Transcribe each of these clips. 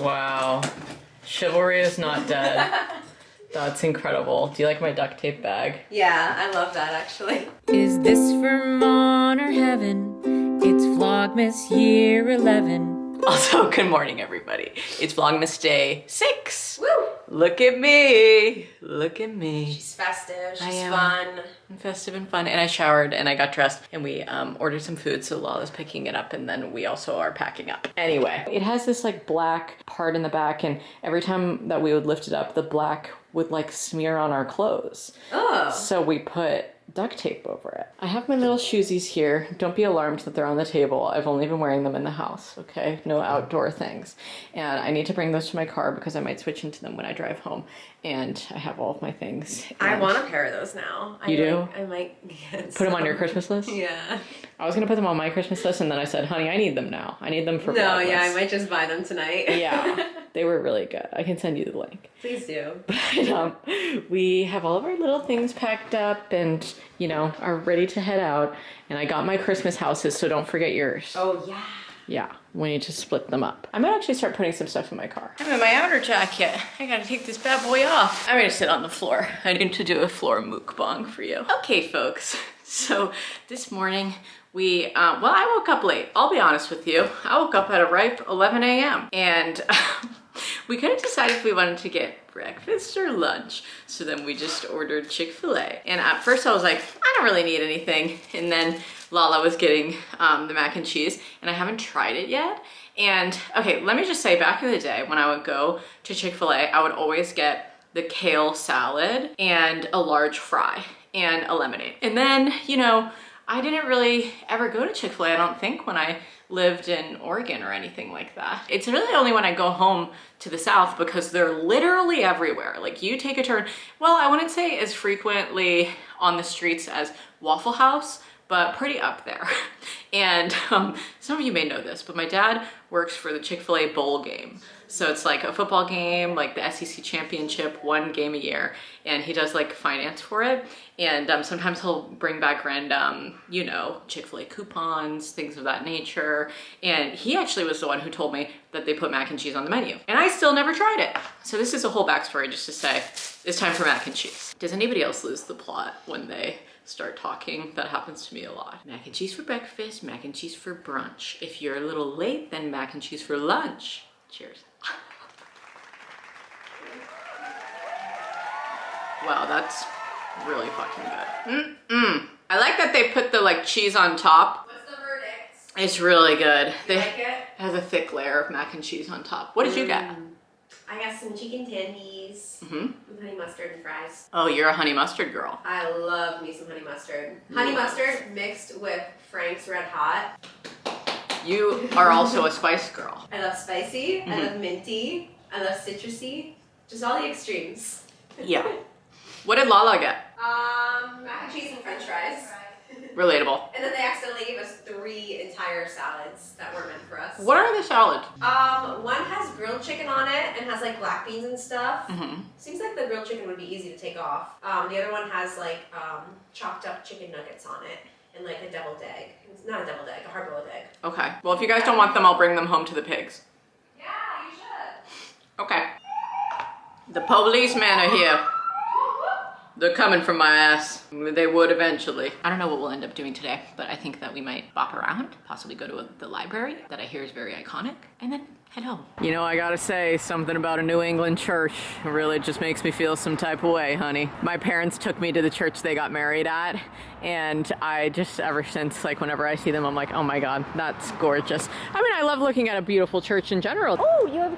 Wow. Chivalry is not dead. That's incredible. Do you like my duct tape bag? Yeah, I love that actually. Is this Vermont or heaven? It's Vlogmas year 11. Also, good morning, everybody. It's Vlogmas day 6. Woo! Look at me. Look at me. She's festive. I She's am. fun. I'm festive and fun. And I showered and I got dressed and we ordered some food. So Lala's picking it up and then we also are packing up. Anyway, it has this like black part in the back, and every time that we would lift it up, the black would like smear on our clothes. Oh. So we put duct tape over it. I have my little shoesies here. Don't be alarmed that they're on the table. I've only been wearing them in the house, okay? No outdoor things. And I need to bring those to my car because I might switch into them when I drive home. And I have all of my things. I want a pair of those now. You do? I might get Put them on your Christmas list? Yeah. I was gonna put them on my Christmas list and then I said, honey, I need them now. I need them for No, Vlogmas. yeah, I might just buy them tonight. Yeah, they were really good. I can send you the link. Please do. But we have all of our little things packed up and, you know, are ready to head out. And I got my Christmas houses, so don't forget yours. Oh, yeah. Yeah, we need to split them up. I might actually start putting some stuff in my car. I'm in my outer jacket. I gotta take this bad boy off. I'm gonna sit on the floor. I need to do a floor mukbang for you. Okay, folks. So this morning well, I woke up late. I'll be honest with you. I woke up at a ripe 11 a.m. and we couldn't decide if we wanted to get breakfast or lunch. So then we just ordered Chick-fil-A. And at first I was like, I don't really need anything. And then Lala was getting the mac and cheese, and I haven't tried it yet. And okay, let me just say, back in the day when I would go to Chick-fil-A, I would always get the kale salad and a large fry and a lemonade. And then, you know, I didn't really ever go to Chick-fil-A, I don't think, when I lived in Oregon or anything like that. It's really only when I go home to the South, because they're literally everywhere. Like, you take a turn, well, I wouldn't say as frequently on the streets as Waffle House, but pretty up there. And some of you may know this, but my dad works for the Chick-fil-A bowl game. So it's like a football game, like the SEC championship, one game a year. And he does like finance for it. And sometimes he'll bring back random, you know, Chick-fil-A coupons, things of that nature. And he actually was the one who told me that they put mac and cheese on the menu. And I still never tried it. So this is a whole backstory just to say, it's time for mac and cheese. Does anybody else lose the plot when they start talking? That happens to me a lot. Mac and cheese for breakfast, mac and cheese for brunch. If you're a little late, then mac and cheese for lunch. Cheers. Wow, that's really fucking good. I like that they put the like cheese on top. What's the verdict? It's really good. You like it? Has a thick layer of mac and cheese on top. What did you get? I got some chicken tendies with honey mustard and fries. Oh, you're a honey mustard girl. I love me some honey mustard. Honey mustard mixed with Frank's Red Hot. You are also a spice girl. I love spicy, I love minty, I love citrusy. Just all the extremes. Yeah. What did Lala get? Mac and cheese and french fries. Relatable. And then they accidentally gave us 3 entire salads that weren't meant for us. What are the salads? One has grilled chicken on it and has like black beans and stuff. Seems like the grilled chicken would be easy to take off. The other one has like chopped up chicken nuggets on it and like a deviled egg. It's not a deviled egg, a hard-boiled egg. Okay. Well, if you guys don't want them, I'll bring them home to the pigs. Yeah, you should. Okay. The policemen are here. They're coming for my ass. They would eventually. I don't know what we'll end up doing today, but I think that we might bop around, possibly go to the library that I hear is very iconic, and then head home. You know, I gotta say, something about a New England church really just makes me feel some type of way, honey. My parents took me to the church they got married at, and I just, ever since, like, whenever I see them, I'm like, oh my God, that's gorgeous. I mean, I love looking at a beautiful church in general. Oh, you have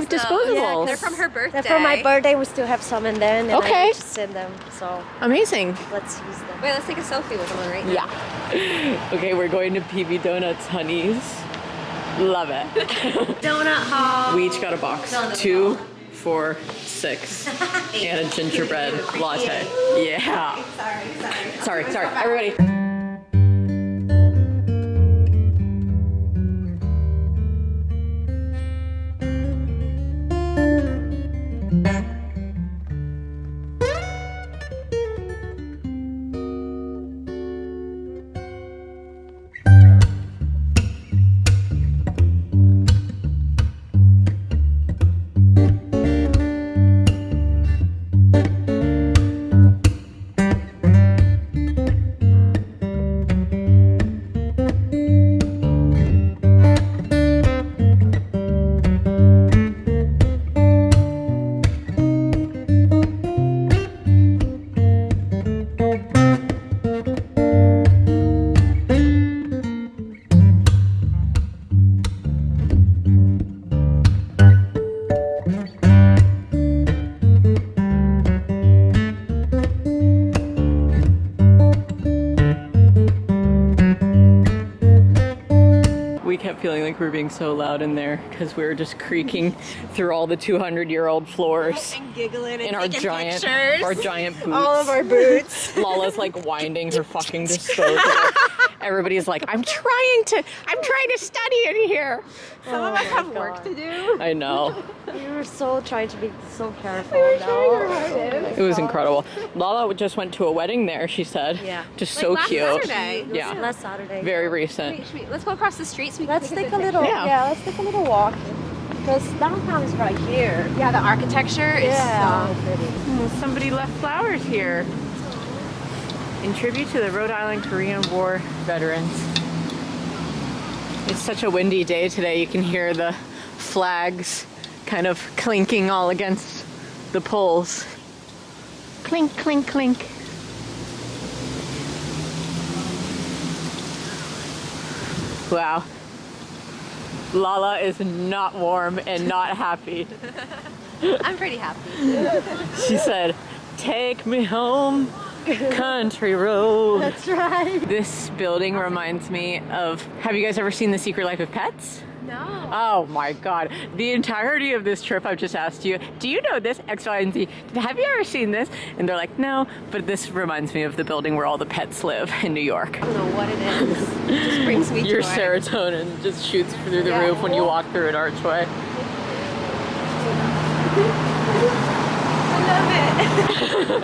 disposables. Yeah, they're from her birthday. For my birthday, we still have some in there, and then Okay. I just send them. So Amazing. let's use them. Wait, let's take a selfie with them right now. Yeah. Okay, we're going to PVDonuts, honeys. Love it. Donut haul. We each got a box. 2, 4, 6. And a gingerbread latte. Yeah. Sorry, everybody. like we're being so loud in there because we were just creaking through all the 200-year-old floors. And giggling and in our giant, pictures. our giant boots. All of our boots. Lala's like winding her fucking disposal. Everybody's like, I'm trying to study in here. Some of us have work to do. I know. We were so trying to be so careful. It was incredible. Lala just went to a wedding there, she said. Yeah. Just Like so last cute. Saturday. Yeah. Last Saturday. Very recent. Let's go across the street so we Let's can take a little. Yeah. Yeah. Let's take a little walk. Because downtown is right here. Yeah, the architecture is Yeah. so pretty. Somebody left flowers here. In tribute to the Rhode Island Korean War veterans. It's such a windy day today. You can hear the flags kind of clinking all against the poles. Clink, clink, clink. Wow. Lala is not warm and not happy. I'm pretty happy. She said, "Take me home, country road." That's right. This building reminds me of, have you guys ever seen The Secret Life of Pets? No. Oh my God. The entirety of this trip I've just asked you, do you know this, X, Y, and Z? Have you ever seen this? And they're like, no, but this reminds me of the building where all the pets live in New York. I don't know what it is. It just brings me Your joy. serotonin just shoots through the Yeah. roof when you walk through an archway.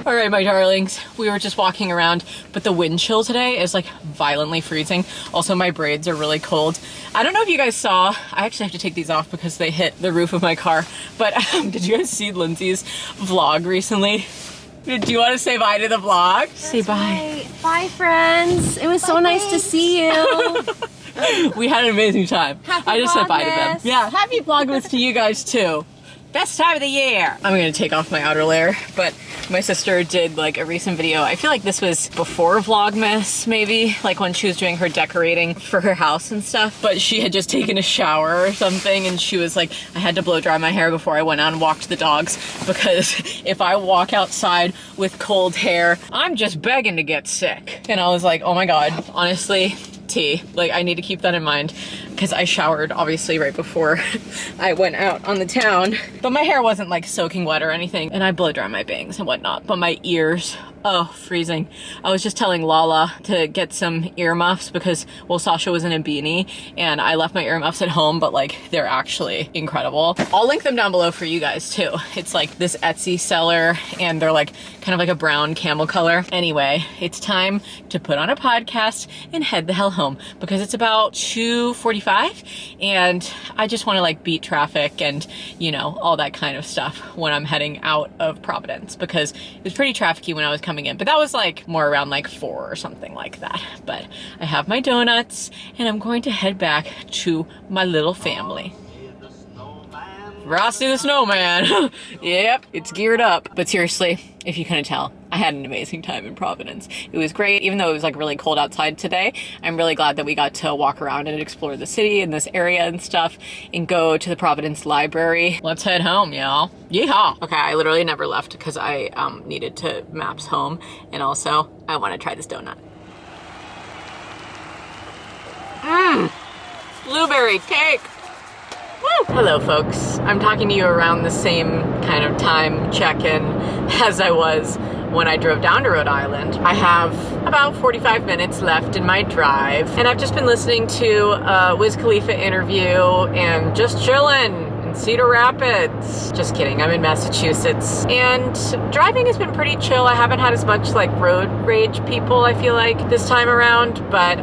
All right, my darlings, we were just walking around, but the wind chill today is like violently freezing. Also, my braids are really cold. I don't know if you guys saw, I actually have to take these off because they hit the roof of my car, but did you guys see Lindsay's vlog recently? Do you want to say bye to the vlog? Say bye. Bye, friends. It was so nice to see you. We had an amazing time. Happy I just said bye to them. Vlogmas. Yeah, happy Vlogmas to you guys too. Best time of the year. I'm gonna take off my outer layer, but my sister did like a recent video. I feel like this was before Vlogmas, maybe, like when she was doing her decorating for her house and stuff, but she had just taken a shower or something and she was like, I had to blow dry my hair before I went out and walked the dogs because if I walk outside with cold hair, I'm just begging to get sick. And I was like, oh my God, honestly, like I need to keep that in mind because I showered obviously right before I went out on the town, but my hair wasn't like soaking wet or anything, and I blow dry my bangs and whatnot, but my ears, oh, freezing. I was just telling Lala to get some earmuffs because, well, Sasha was in a beanie and I left my earmuffs at home, but like they're actually incredible. I'll link them down below for you guys too. It's like this Etsy seller and they're like kind of like a brown camel color. Anyway, it's time to put on a podcast and head the hell home because it's about 2:45 and I just want to like beat traffic and, you know, all that kind of stuff when I'm heading out of Providence because it was pretty trafficy when I was coming in, but that was like more around like 4 or something like that. But I have my donuts and I'm going to head back to my little family. Frosty the Snowman. Yep, it's geared up. But seriously, if you couldn't tell, I had an amazing time in Providence. It was great, even though it was like really cold outside today. I'm really glad that we got to walk around and explore the city and this area and stuff and go to the Providence Library. Let's head home, y'all. Yeehaw. Okay, I literally never left because I needed to maps home, and also I want to try this donut. Blueberry cake. Woo! Hello folks, I'm talking to you around the same kind of time check-in as I was when I drove down to Rhode Island. I have about 45 minutes left in my drive and I've just been listening to a Wiz Khalifa interview and just chilling in Cedar Rapids. Just kidding, I'm in Massachusetts and driving has been pretty chill. I haven't had as much like road rage people I feel like this time around, but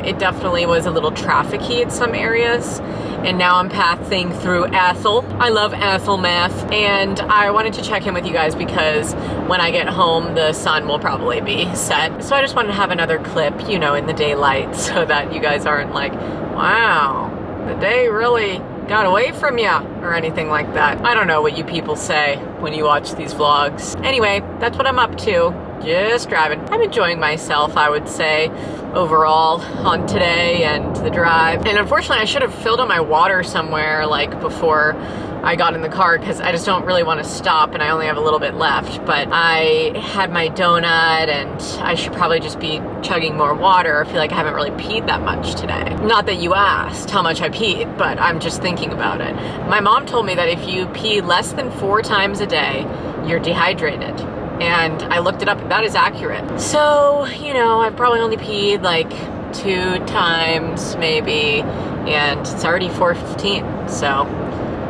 it definitely was a little trafficy in some areas. And now I'm pathing through Athol. I love Athol math, and I wanted to check in with you guys because when I get home, the sun will probably be set. So I just wanted to have another clip, you know, in the daylight so that you guys aren't like, wow, the day really got away from ya or anything like that. I don't know what you people say when you watch these vlogs. Anyway, that's what I'm up to. Just driving. I'm enjoying myself, I would say. overall on today and the drive. And unfortunately, I should have filled up my water somewhere like before I got in the car because I just don't really want to stop and I only have a little bit left. But I had my donut and I should probably just be chugging more water. I feel like I haven't really peed that much today. Not that you asked how much I peed, but I'm just thinking about it. My mom told me that if you pee less than 4 times a day, you're dehydrated. And I looked it up, that is accurate. So, you know, I've probably only peed like 2 times maybe, and it's already 4:15, so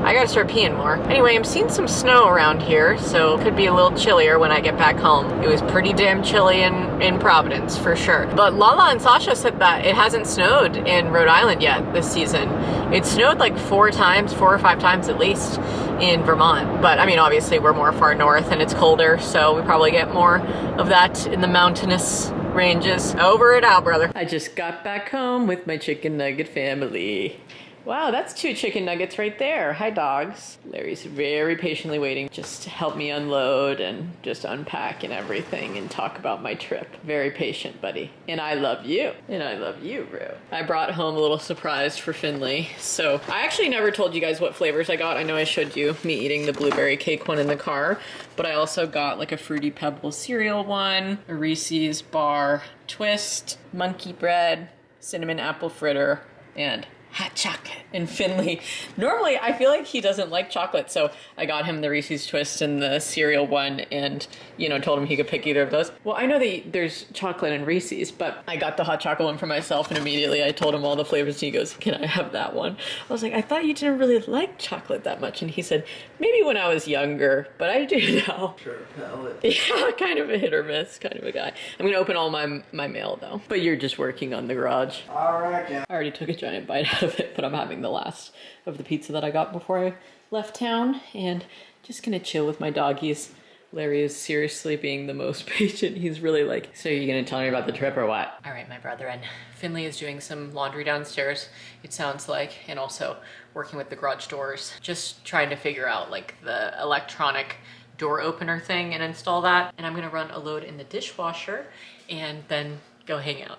I gotta start peeing more. Anyway, I'm seeing some snow around here, so it could be a little chillier when I get back home. It was pretty damn chilly in Providence, for sure. But Lala and Sasha said that it hasn't snowed in Rhode Island yet this season. It snowed like 4 or 5 times at least in Vermont. But I mean, obviously we're more far north and it's colder, so we probably get more of that in the mountainous ranges. Over it out, brother. I just got back home with my chicken nugget family. Wow, that's 2 chicken nuggets right there. Hi, dogs. Larry's very patiently waiting just to help me unload and just unpack and everything and talk about my trip. Very patient, buddy. And I love you. And I love you, Rue. I brought home a little surprise for Finley. So I actually never told you guys what flavors I got. I know I showed you me eating the blueberry cake one in the car, but I also got like a Fruity Pebbles cereal one, a Reese's bar twist, monkey bread, cinnamon apple fritter, and hot chocolate. And Finley, normally I feel like he doesn't like chocolate, so I got him the Reese's Twist and the cereal one and, you know, told him he could pick either of those. Well, I know that there's chocolate in Reese's, but I got the hot chocolate one for myself and immediately I told him all the flavors and he goes, can I have that one? I was like, I thought you didn't really like chocolate that much. And he said, maybe when I was younger, but I do now. Sure, palate. Yeah, kind of a hit or miss kind of a guy. I'm gonna open all my mail though. But you're just working on the garage. I reckon. I already took a giant bite out of it, but I'm having the last of the pizza that I got before I left town and just gonna chill with my doggies. Larry is seriously being the most patient. He's really like, so you're gonna tell me about the trip or what? All right, my brethren. Finley is doing some laundry downstairs, it sounds like, and also working with the garage doors. Just trying to figure out like the electronic door opener thing and install that. And I'm gonna run a load in the dishwasher and then go hang out.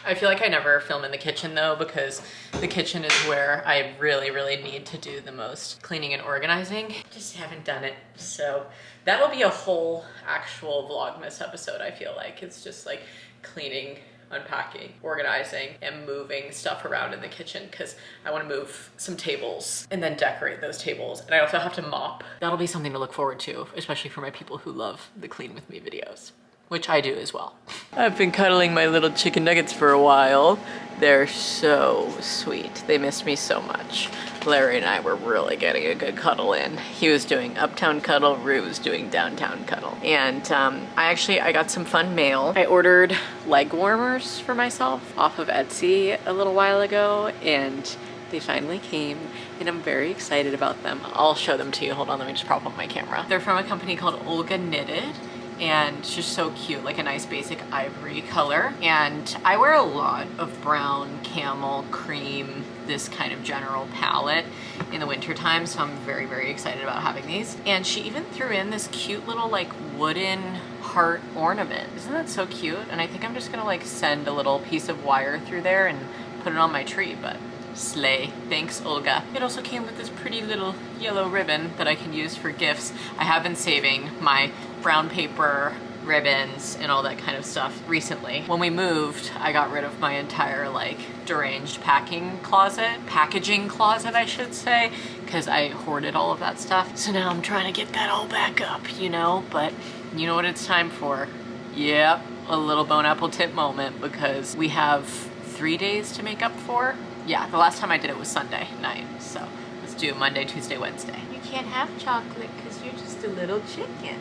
I feel like I never film in the kitchen though, because the kitchen is where I really, really need to do the most cleaning and organizing. Just haven't done it. So that'll be a whole actual Vlogmas episode, I feel like. It's just like cleaning, unpacking, organizing, and moving stuff around in the kitchen because I want to move some tables and then decorate those tables. And I also have to mop. That'll be something to look forward to, especially for my people who love the Clean With Me videos, which I do as well. I've been cuddling my little chicken nuggets for a while. They're so sweet. They missed me so much. Larry and I were really getting a good cuddle in. He was doing uptown cuddle, Rue was doing downtown cuddle. And I got some fun mail. I ordered leg warmers for myself off of Etsy a little while ago, and they finally came, and I'm very excited about them. I'll show them to you. Hold on, let me just prop up my camera. They're from a company called Olga Knitted, and it's just so cute, like a nice basic ivory color. And I wear a lot of brown, camel, cream, this kind of general palette in the winter time, so I'm very, very excited about having these. And she even threw in this cute little like wooden heart ornament. Isn't that so cute? And I think I'm just gonna like send a little piece of wire through there and put it on my tree, but slay. Thanks, Olga. It also came with this pretty little yellow ribbon that I can use for gifts. I have been saving my brown paper ribbons and all that kind of stuff recently. When we moved, I got rid of my entire like deranged packaging closet, I should say, because I hoarded all of that stuff. So now I'm trying to get that all back up, you know, but you know what it's time for? Yep, a little bone apple tip moment, because we have 3 days to make up for. Yeah, the last time I did it was Sunday night, so let's do Monday, Tuesday, Wednesday. You can't have chocolate because you're just a little chicken.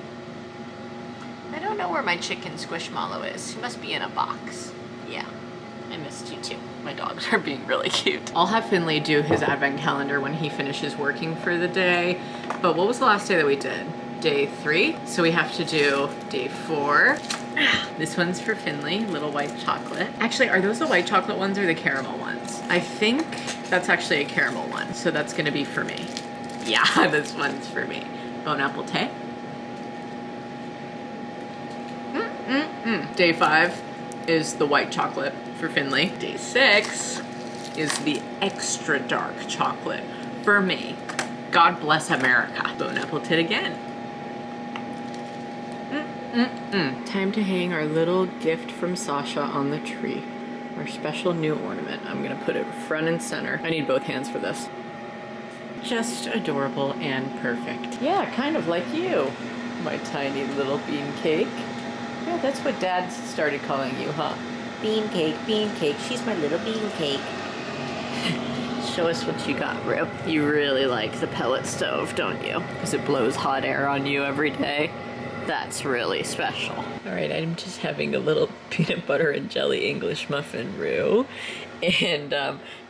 I don't know where my chicken squishmallow is. He must be in a box. Yeah, I missed you too. My dogs are being really cute. I'll have Finley do his advent calendar when he finishes working for the day. But what was the last day that we did? Day 3. So we have to do day 4. This one's for Finley, little white chocolate. Actually, are those the white chocolate ones or the caramel ones? I think that's actually a caramel one, so that's gonna be for me. Yeah, this one's for me. Bon apple tea. Day 5 is the white chocolate for Finley. Day 6 is the extra dark chocolate for me. God bless America. Bon appetit again. Time to hang our little gift from Sasha on the tree. Our special new ornament. I'm gonna put it front and center. I need both hands for this. Just adorable and perfect. Yeah, kind of like you, my tiny little bean cake. Yeah, that's what Dad started calling you, huh? Bean cake, she's my little bean cake. Show us what you got, Rue. You really like the pellet stove, don't you? Because it blows hot air on you every day. That's really special. All right, I'm just having a little peanut butter and jelly English muffin, Rue. And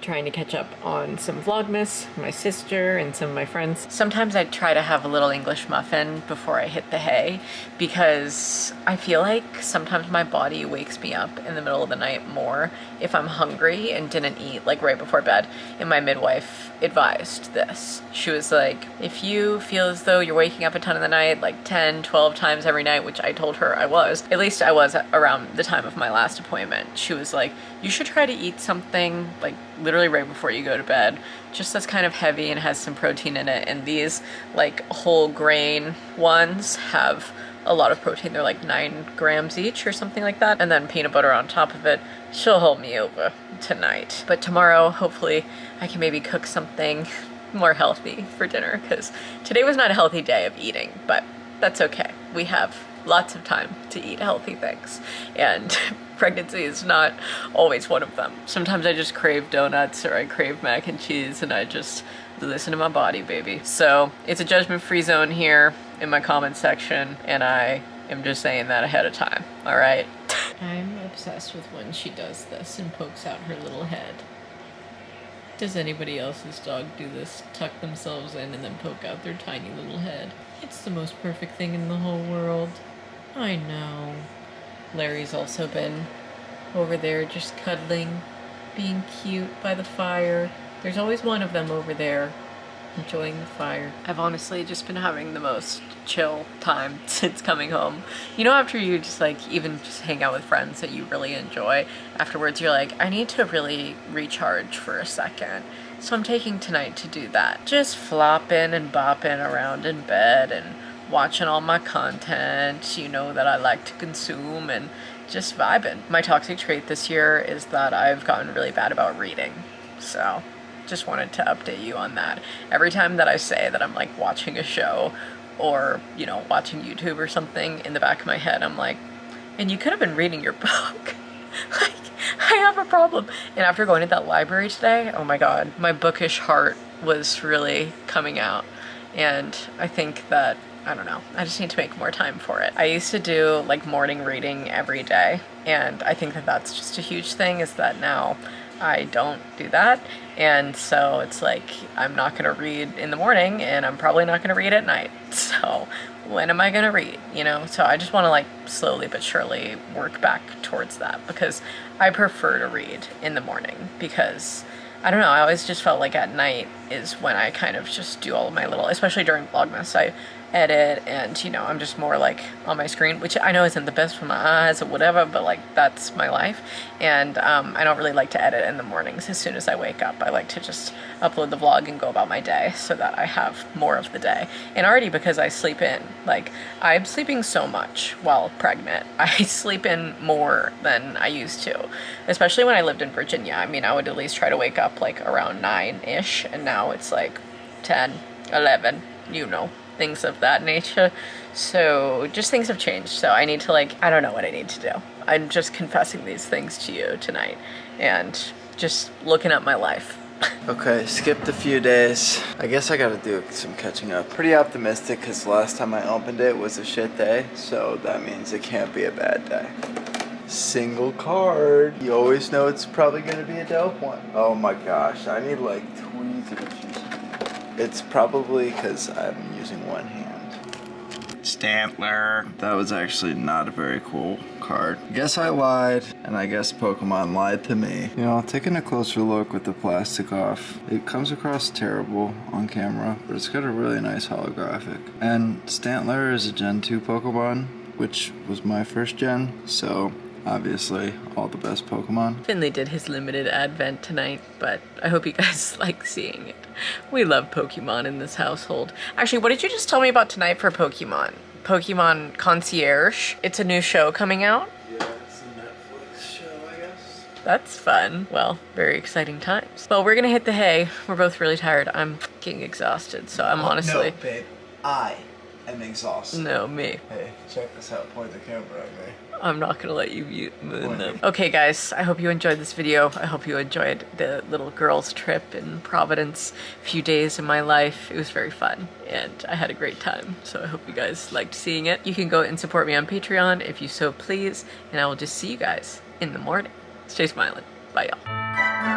trying to catch up on some Vlogmas, my sister, and some of my friends. Sometimes I try to have a little English muffin before I hit the hay because I feel like sometimes my body wakes me up in the middle of the night more if I'm hungry and didn't eat like right before bed. And my midwife advised this. She was like, if you feel as though you're waking up a ton in the night, like 10, 12 times every night, which I told her I was, at least I was around the time of my last appointment. She was like, you should try to eat something like literally right before you go to bed, just that's kind of heavy and has some protein in it. And these like whole grain ones have a lot of protein. They're like 9 grams each or something like that. And then peanut butter on top of it. She'll hold me over tonight. But tomorrow, hopefully I can maybe cook something more healthy for dinner because today was not a healthy day of eating, but that's okay. We have lots of time to eat healthy things, and pregnancy is not always one of them. Sometimes I just crave donuts or I crave mac and cheese and I just listen to my body, baby. So it's a judgment-free zone here in my comment section, and I am just saying that ahead of time, all right? I'm obsessed with when she does this and pokes out her little head. Does anybody else's dog do this? Tuck themselves in and then poke out their tiny little head. It's the most perfect thing in the whole world. I know. Larry's also been over there just cuddling, being cute by the fire. There's always one of them over there enjoying the fire. I've honestly just been having the most chill time since coming home. You know, after you just like even just hang out with friends that you really enjoy, afterwards you're like, I need to really recharge for a second. So I'm taking tonight to do that. Just flopping and bopping around in bed and watching all my content, you know, that I like to consume, and just vibing. My toxic trait this year is that I've gotten really bad about reading. So just wanted to update you on that. Every time that I say that I'm like watching a show or, you know, watching YouTube or something, in the back of my head I'm like, and you could have been reading your book. Like, I have a problem. And after going to that library today, oh my god, my bookish heart was really coming out. And I think that, I don't know, I just need to make more time for it. I used to do like morning reading every day, and I think that that's just a huge thing, is that now I don't do that. And so it's like, I'm not gonna read in the morning and I'm probably not gonna read at night. So when am I gonna read, you know? So I just wanna like slowly but surely work back towards that, because I prefer to read in the morning, because I don't know, I always just felt like at night is when I kind of just do all of my little, especially during Vlogmas, I edit and, you know, I'm just more like on my screen, which I know isn't the best for my eyes or whatever, but like that's my life. And I don't really like to edit in the mornings as soon as I wake up. I like to just upload the vlog and go about my day so that I have more of the day. And already, because I sleep in, like I'm sleeping so much while pregnant. I sleep in more than I used to, especially when I lived in Virginia. I mean, I would at least try to wake up like around 9-ish, and now it's like 10, 11, you know, things of that nature. So just things have changed. So I need to like, I don't know what I need to do. I'm just confessing these things to you tonight and just looking at my life. Okay, skipped a few days. I guess I gotta do some catching up. Pretty optimistic because last time I opened it was a shit day, so that means it can't be a bad day. Single card. You always know it's probably gonna be a dope one. Oh my gosh, I need like tweezers or something. It's probably because I'm using one hand. Stantler. That was actually not a very cool card. I guess I lied, and I guess Pokemon lied to me. You know, taking a closer look with the plastic off, it comes across terrible on camera, but it's got a really nice holographic. And Stantler is a Gen 2 Pokemon, which was my first gen, so Obviously, all the best Pokemon. Finley did his limited advent tonight, but I hope you guys like seeing it. We love Pokemon in this household. Actually, what did you just tell me about tonight for Pokemon? Pokemon Concierge. It's a new show coming out. Yeah, it's a Netflix show, I guess. That's fun. Well, very exciting times. Well, we're gonna hit the hay. We're both really tired. I'm getting exhausted, so I'm honestly... No, babe. I am exhausted. No, me. Hey, check this out. Point the camera at me. I'm not gonna let you moon them. Okay guys, I hope you enjoyed this video. I hope you enjoyed the little girls trip in Providence. A few days in my life. It was very fun and I had a great time. So I hope you guys liked seeing it. You can go and support me on Patreon if you so please. And I will just see you guys in the morning. Stay smiling. Bye y'all.